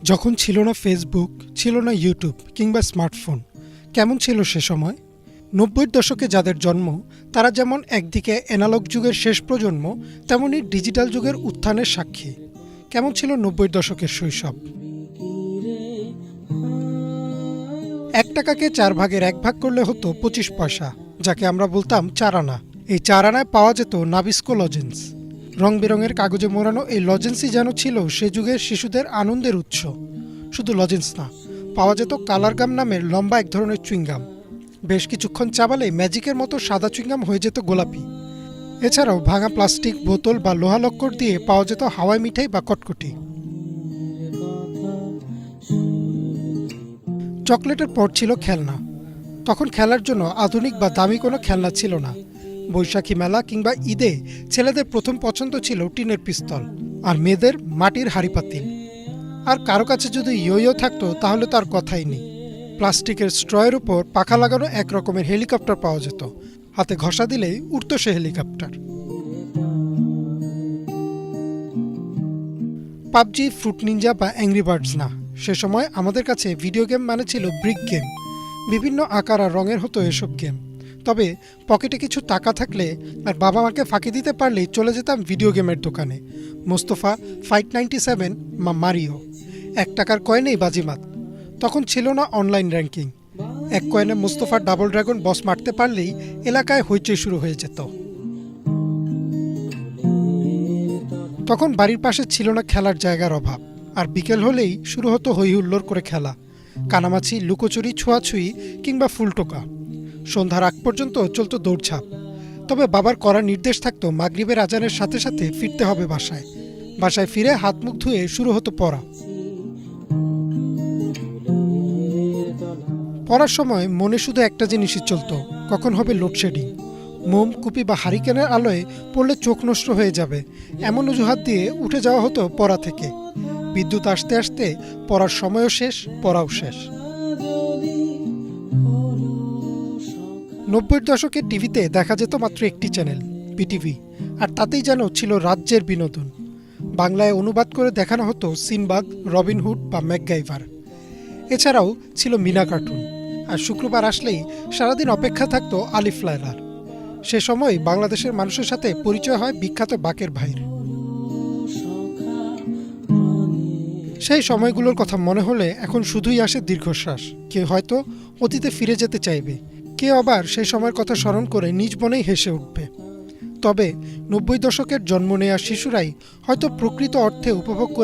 যখন ছিল না ফেসবুক, ছিল না ইউটিউব কিংবা স্মার্টফোন, কেমন ছিল সে সময়? ৯০-এর দশকে যাদের জন্ম, তারা যেমন একদিকে অ্যানালগ যুগের শেষ প্রজন্ম, তেমনি ডিজিটাল যুগের উত্থানের সাক্ষী। কেমন ছিল ৯০-এর দশকের শৈশব? ১ টাকাকে ৪ ভাগের ১ ভাগ করলে হতো ২৫ পয়সা, যাকে আমরা বলতাম ৪ আনা। এই ৪ আনায় পাওয়া যেত নাবিস্কো লজেন্স। রং বেরঙের কাগজে মোড়ানো এই লজেন্সই যেন ছিল সে যুগের শিশুদের আনন্দের উৎস। শুধু লজেন্স না, পাওয়া যেত কালারগাম নামের লম্বা এক ধরনের চুইংগাম। বেশ কিছুক্ষণ চাবালেই ম্যাজিকের মতো সাদা চুইংগাম হয়ে যেত গোলাপি। এছাড়াও ভাঙা প্লাস্টিক বোতল বা লোহা লক্কর দিয়ে পাওয়া যেত হাওয়াই মিঠাই বা কটকটি। চকলেটের পর ছিল খেলনা। তখন খেলার জন্য আধুনিক বা দামি কোনো খেলনা ছিল না। বৈশাখী মেলা কিংবা ঈদে ছেলেদের প্রথম পছন্দ ছিল টিনের পিস্তল, আর মেয়েদের মাটির হাঁড়িপাতিল। আর কারো কাছে যদি ইয়ো থাকতো তাহলে তার কথাই নেই। প্লাস্টিকের স্ট্রয়ের উপর পাখা লাগানো এক রকমের হেলিকপ্টার পাওয়া যেত। হাতে ঘষা দিলেই উড়ত সে হেলিকপ্টার। পাবজি, ফ্রুট নিনজা বা অ্যাংরি বার্ডস না, সে সময় আমাদের কাছে ভিডিও গেম মানে ছিল ব্রিক গেম। বিভিন্ন আকার আর রঙের হতো এসব গেম। তবে পকেটে কিছু টাকা থাকলে আর বাবা মাকে ফাঁকি দিতে পারলেই চলে যেতাম ভিডিও গেমের দোকানে। মোস্তফা, ফাইট 97 বা মারিও। ১ টাকার কয়েনেই বাজিমাত। তখন ছিল না অনলাইন র্যাঙ্কিং। ১ কয়েনে মোস্তফার ডাবল ড্রাগন বস মারতে পারলেই এলাকায় হইচই শুরু হয়ে যেত। তখন বাড়ির পাশে ছিল না খেলার জায়গার অভাব, আর বিকেল হলেই শুরু হতো হই হুল্লোড় করে খেলা। কানামাছি, লুকোচুরি, ছোঁয়াছুঁয়ি কিংবা ফুলটোকা। সন্ধ্যার আগ পর্যন্ত চলতো দৌড়ঝাঁপ। তবে বাবার কড়া নির্দেশ থাকতো মাগরিবের আজানের সাথে সাথে ফিরতে হবে বাসায়। বাসায় ফিরে হাত মুখ ধুয়ে শুরু হতো পড়া। পড়ার সময় মনে শুধু একটা জিনিসই চলতো, কখন হবে লোডশেডিং। মোম, কুপি বা হারিকেনের আলোয় পড়লে চোখ নষ্ট হয়ে যাবে, এমন অজুহাত দিয়ে উঠে যাওয়া হতো পড়া থেকে। বিদ্যুৎ আসতে আসতে পড়ার সময়ও শেষ, পড়াও শেষ। ৯০-এর দশকে টিভিতে দেখা যেত মাত্র একটি চ্যানেল, বিটিভি, আর তাতেই যেন ছিল রাজ্যের বিনোদন। বাংলায় অনুবাদ করে দেখানো হতো সিনবাদ, রবিনহুড বা ম্যাকগাইভার। এছাড়াও ছিল মিনা কার্টুন। আর শুক্রবার আসলেই সারাদিন অপেক্ষা থাকতো আলিফ লায়লার। সে সময় বাংলাদেশের মানুষের সাথে পরিচয় হয় বিখ্যাত বাকের ভাইয়ের। সেই সময়গুলোর কথা মনে হলে এখন শুধুই আসে দীর্ঘশ্বাস। কেউ হয়তো অতীতে ফিরে যেতে চাইবে, কেউ আবার সেই সময়ের কথা স্মরণ করে নিজ মনেই হেসে উঠবে। তবে ৯০ দশকের জন্ম নেওয়া শিশুরাই হয়তো প্রকৃত অর্থে উপভোগ করে